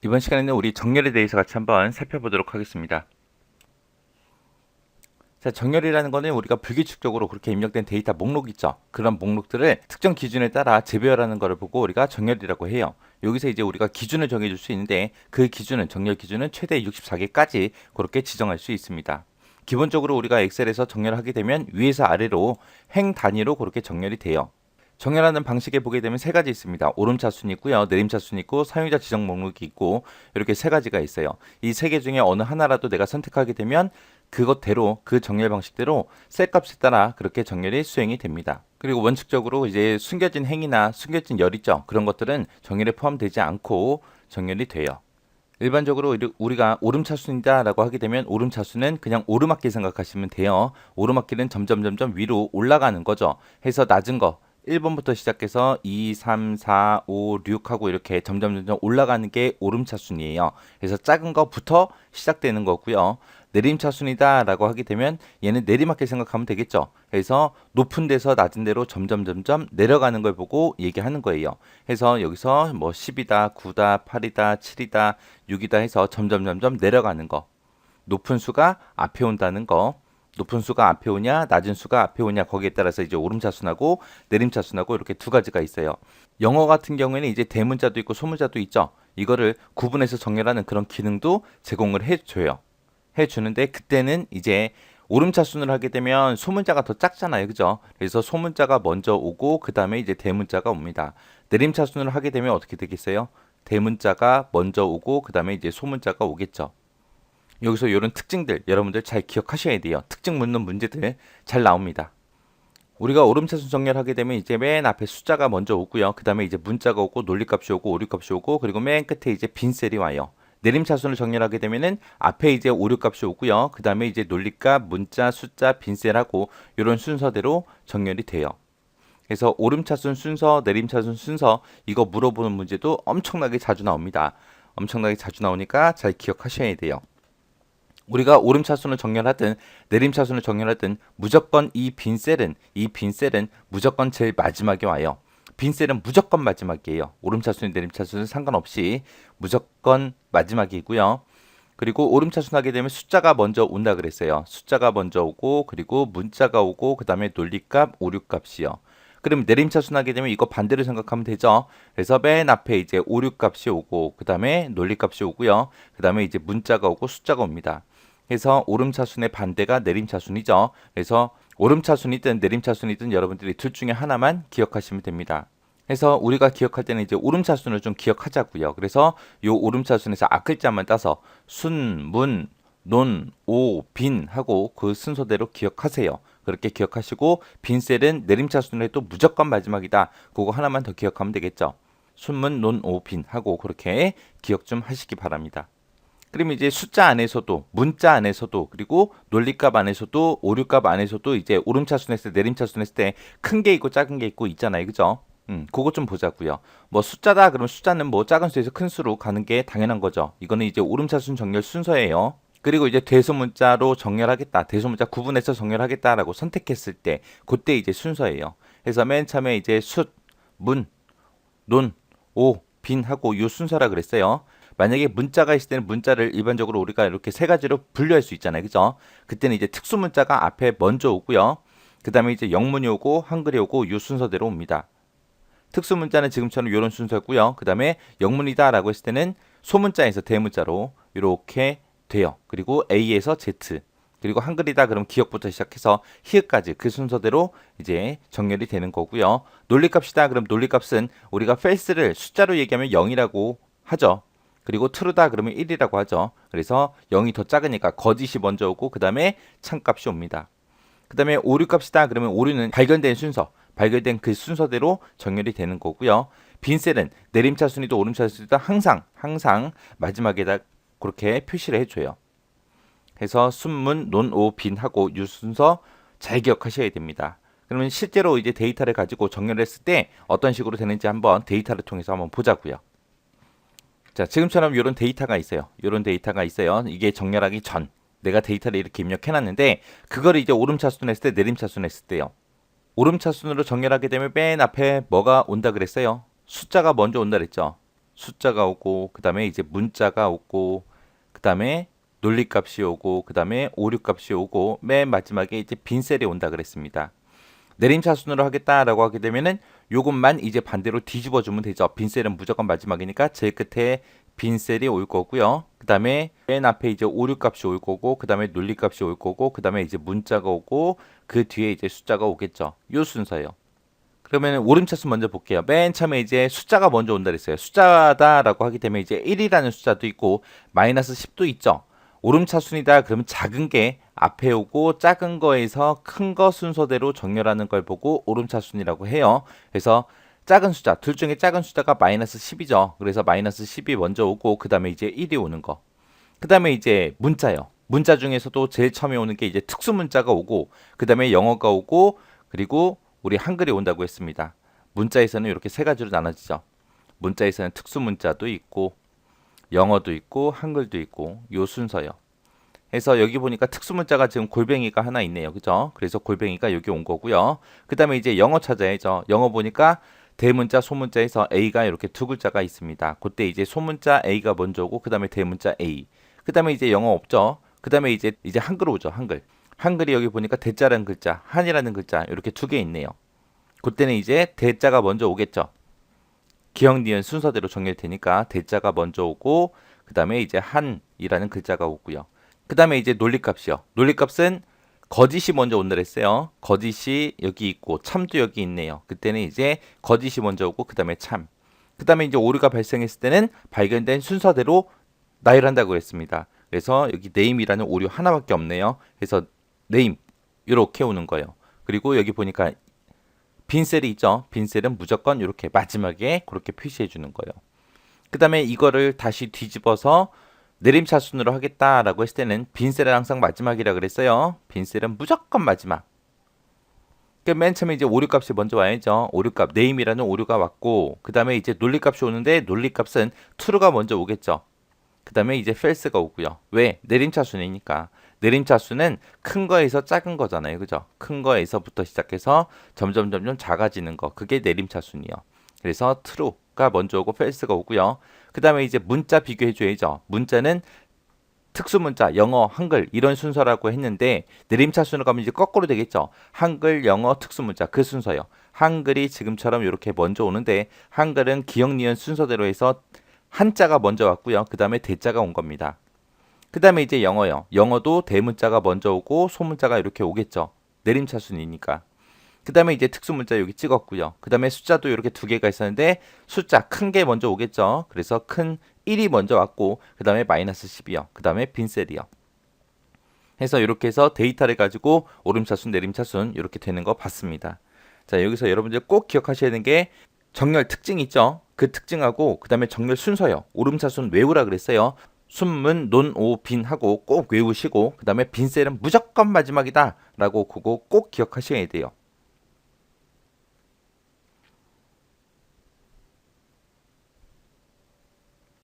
이번 시간에는 우리 정렬에 대해서 같이 한번 살펴보도록 하겠습니다. 자, 정렬이라는 거는 우리가 불규칙적으로 그렇게 입력된 데이터 목록 있죠. 그런 목록들을 특정 기준에 따라 재배열하는 것을 보고 우리가 정렬이라고 해요. 여기서 이제 우리가 기준을 정해줄 수 있는데 그 기준은 정렬 기준은 최대 64개까지 그렇게 지정할 수 있습니다. 기본적으로 우리가 엑셀에서 정렬하게 되면 위에서 아래로 행 단위로 그렇게 정렬이 돼요. 정렬하는 방식에 보게 되면 세 가지 있습니다. 오름차순이 있고요. 내림차순이 있고 사용자 지정 목록이 있고 이렇게 세 가지가 있어요. 이 세 개 중에 어느 하나라도 내가 선택하게 되면 그것대로 그 정렬 방식대로 셀 값에 따라 그렇게 정렬이 수행이 됩니다. 그리고 원칙적으로 이제 숨겨진 행이나 숨겨진 열 있죠. 그런 것들은 정렬에 포함되지 않고 정렬이 돼요. 일반적으로 우리가 오름차순이다라고 하게 되면 오름차순은 그냥 오르막길 생각하시면 돼요. 오르막길은 점점 위로 올라가는 거죠. 해서 낮은 거 1번부터 시작해서 2, 3, 4, 5, 6 하고 이렇게 점점 올라가는 게 오름차순이에요. 그래서 작은 거부터 시작되는 거고요. 내림차순이다라고 하게 되면 얘는 내리막길 생각하면 되겠죠. 그래서 높은 데서 낮은 데로 점점 내려가는 걸 보고 얘기하는 거예요. 해서 여기서 뭐 10이다, 9다, 8이다, 7이다, 6이다 해서 점점 내려가는 거. 높은 수가 앞에 온다는 거. 높은 수가 앞에 오냐, 낮은 수가 앞에 오냐 거기에 따라서 이제 오름차순하고 내림차순하고 이렇게 두 가지가 있어요. 영어 같은 경우에는 이제 대문자도 있고 소문자도 있죠. 이거를 구분해서 정렬하는 그런 기능도 제공을 해줘요. 해주는데 그때는 이제 오름차순을 하게 되면 소문자가 더 작잖아요. 그죠? 그래서 소문자가 먼저 오고 그 다음에 이제 대문자가 옵니다. 내림차순을 하게 되면 어떻게 되겠어요? 대문자가 먼저 오고 그 다음에 이제 소문자가 오겠죠. 여기서 이런 특징들 여러분들 잘 기억하셔야 돼요. 특징 묻는 문제들 잘 나옵니다. 우리가 오름차순 정렬하게 되면 이제 맨 앞에 숫자가 먼저 오고요. 그 다음에 이제 문자가 오고 논리값이 오고 오류값이 오고 그리고 맨 끝에 이제 빈 셀이 와요. 내림차순을 정렬하게 되면은 앞에 이제 오류값이 오고요. 그 다음에 이제 논리값, 문자, 숫자, 빈셀하고 이런 순서대로 정렬이 돼요. 그래서 오름차순 순서, 내림차순 순서 이거 물어보는 문제도 엄청나게 자주 나옵니다. 엄청나게 자주 나오니까 잘 기억하셔야 돼요. 우리가 오름차순을 정렬하든 내림차순을 정렬하든 무조건 이 빈셀은 무조건 제일 마지막에 와요. 빈셀은 무조건 마지막이에요. 오름차순, 내림차순은 상관없이 무조건 마지막이고요. 그리고 오름차순 하게 되면 숫자가 먼저 온다 그랬어요. 숫자가 먼저 오고 그리고 문자가 오고 그 다음에 논리값, 오류값이요. 그럼 내림차순 하게 되면 이거 반대로 생각하면 되죠. 그래서 맨 앞에 이제 오류값이 오고 그 다음에 논리값이 오고요. 그 다음에 이제 문자가 오고 숫자가 옵니다. 그래서 오름차순의 반대가 내림차순이죠. 그래서 오름차순이든 내림차순이든 여러분들이 둘 중에 하나만 기억하시면 됩니다. 그래서 우리가 기억할 때는 이제 오름차순을 좀 기억하자고요. 그래서 요 오름차순에서 앞글자만 따서 순, 문, 논, 오, 빈 하고 그 순서대로 기억하세요. 그렇게 기억하시고 빈셀은 내림차순을 해도 무조건 마지막이다. 그거 하나만 더 기억하면 되겠죠. 순문, 논, 오, 빈 하고 그렇게 기억 좀 하시기 바랍니다. 그러면 이제 숫자 안에서도 문자 안에서도 그리고 논리값 안에서도 오류값 안에서도 이제 오름차순 했을 때 내림차순 했을 때 큰 게 있고 작은 게 있고 있잖아요. 그죠? 그거 좀 보자고요. 뭐 숫자다 그러면 숫자는 뭐 작은 수에서 큰 수로 가는 게 당연한 거죠. 이거는 이제 오름차순 정렬 순서예요. 그리고 이제 대소문자로 정렬하겠다. 대소문자 구분해서 정렬하겠다라고 선택했을 때 그때 이제 순서예요. 그래서 맨 처음에 이제 숫, 문, 논, 오, 빈 하고 요 순서라 그랬어요. 만약에 문자가 있을 때는 문자를 일반적으로 우리가 이렇게 세 가지로 분류할 수 있잖아요. 그죠? 그때는 이제 특수 문자가 앞에 먼저 오고요. 그 다음에 이제 영문이 오고 한글이 오고 요 순서대로 옵니다. 특수 문자는 지금처럼 이런 순서고요. 그 다음에 영문이다라고 했을 때는 소문자에서 대문자로 이렇게 돼요. 그리고 A에서 Z 그리고 한글이다 그럼 기억부터 시작해서 히읗까지 그 순서대로 이제 정렬이 되는 거고요. 논리값이다 그럼 논리값은 우리가 false를 숫자로 얘기하면 0이라고 하죠. 그리고 true다 그러면 1이라고 하죠. 그래서 0이 더 작으니까 거짓이 먼저 오고 그 다음에 참값이 옵니다. 그 다음에 오류값이다 그러면 오류는 발견된 순서 발견된 그 순서대로 정렬이 되는 거고요. 빈셀은 내림차순이도 오름차순이도 항상 마지막에다 그렇게 표시를 해줘요. 해서 순문, 논, 오, 빈 하고 이 순서 잘 기억하셔야 됩니다. 그러면 실제로 이제 데이터를 가지고 정렬했을 때 어떤 식으로 되는지 한번 데이터를 통해서 한번 보자고요. 자, 지금처럼 이런 데이터가 있어요. 이런 데이터가 있어요. 이게 정렬하기 전 내가 데이터를 이렇게 입력해놨는데 그걸 이제 오름차순 했을 때 내림차순 했을 때요. 오름차순으로 정렬하게 되면 맨 앞에 뭐가 온다 그랬어요? 숫자가 먼저 온다 그랬죠. 숫자가 오고 그 다음에 이제 문자가 오고 그 다음에 논리값이 오고 그 다음에 오류값이 오고 맨 마지막에 이제 빈셀이 온다 그랬습니다. 내림차순으로 하겠다라고 하게 되면은 요것만 이제 반대로 뒤집어 주면 되죠. 빈셀은 무조건 마지막이니까 제일 끝에 빈셀이 올 거고요. 그 다음에 맨 앞에 이제 오류값이 올 거고 그 다음에 논리값이 올 거고 그 다음에 이제 문자가 오고 그 뒤에 이제 숫자가 오겠죠. 요 순서요. 그러면 오름차순 먼저 볼게요. 맨 처음에 이제 숫자가 먼저 온다 그랬어요. 숫자다라고 하게 되면 이제 1이라는 숫자도 있고 마이너스 10도 있죠. 오름차순이다 그러면 작은 게 앞에 오고 작은 거에서 큰 거 순서대로 정렬하는 걸 보고 오름차순이라고 해요. 그래서 작은 숫자, 둘 중에 작은 숫자가 마이너스 10이죠. 그래서 마이너스 10이 먼저 오고 그 다음에 이제 1이 오는 거. 그 다음에 이제 문자요. 문자 중에서도 제일 처음에 오는 게 이제 특수 문자가 오고 그 다음에 영어가 오고 그리고 우리 한글이 온다고 했습니다. 문자에서는 이렇게 세 가지로 나눠지죠. 문자에서는 특수 문자도 있고 영어도 있고 한글도 있고 요 순서요. 해서 여기 보니까 특수 문자가 지금 골뱅이가 하나 있네요. 그죠? 그래서 골뱅이가 여기 온 거고요. 그 다음에 이제 영어 찾아야죠. 영어 보니까 대문자, 소문자에서 A가 이렇게 두 글자가 있습니다. 그때 이제 소문자 A가 먼저 오고 그 다음에 대문자 A. 그 다음에 이제 영어 없죠. 그 다음에 이제 한글 오죠. 한글. 한글이 여기 보니까 대자라는 글자, 한이라는 글자 이렇게 두 개 있네요. 그때는 이제 대자가 먼저 오겠죠. 기역, 니은 순서대로 정렬되니까 대자가 먼저 오고 그 다음에 이제 한이라는 글자가 오고요. 그 다음에 이제 논리값이요. 논리값은 거짓이 먼저 온다 그랬어요. 거짓이 여기 있고 참도 여기 있네요. 그때는 이제 거짓이 먼저 오고 그 다음에 참. 그 다음에 이제 오류가 발생했을 때는 발견된 순서대로 나열한다고 했습니다. 그래서 여기 네임이라는 오류 하나밖에 없네요. 그래서 네임 이렇게 오는 거예요. 그리고 여기 보니까 빈셀이 있죠. 빈셀은 무조건 이렇게 마지막에 그렇게 표시해 주는 거예요. 그 다음에 이거를 다시 뒤집어서 내림차순으로 하겠다라고 했을 때는 빈셀은 항상 마지막이라 그랬어요. 빈셀은 무조건 마지막. 맨 처음에 이제 오류값이 먼저 와야죠. 오류값 네임이라는 오류가 왔고 그 다음에 이제 논리값이 오는데 논리값은 true가 먼저 오겠죠. 그 다음에 이제 false가 오고요. 왜? 내림차순이니까. 내림차순은 큰 거에서 작은 거잖아요. 그죠? 큰 거에서부터 시작해서 점점 작아지는 거. 그게 내림차순이요. 그래서 true가 먼저 오고 false가 오고요. 그 다음에 이제 문자 비교해 줘야죠. 문자는 특수문자, 영어, 한글 이런 순서라고 했는데 내림차순으로 가면 이제 거꾸로 되겠죠. 한글, 영어, 특수문자 그 순서요. 한글이 지금처럼 이렇게 먼저 오는데 한글은 기역, 니은 순서대로 해서 한자가 먼저 왔고요. 그 다음에 대자가 온 겁니다. 그 다음에 이제 영어요. 영어도 대문자가 먼저 오고 소문자가 이렇게 오겠죠. 내림차순이니까. 그 다음에 이제 특수문자 여기 찍었고요. 그 다음에 숫자도 이렇게 두 개가 있었는데 숫자 큰 게 먼저 오겠죠. 그래서 큰 1이 먼저 왔고 그 다음에 마이너스 10이요. 그 다음에 빈셀이요. 해서 이렇게 해서 데이터를 가지고 오름차순, 내림차순 이렇게 되는 거 봤습니다. 자, 여기서 여러분들 꼭 기억하셔야 되는 게 정렬 특징 있죠. 그 특징하고 그 다음에 정렬 순서요. 오름차순 외우라 그랬어요. 순문, 논, 오, 빈 하고 꼭 외우시고 그 다음에 빈셀은 무조건 마지막이다 라고 그거 꼭 기억하셔야 돼요.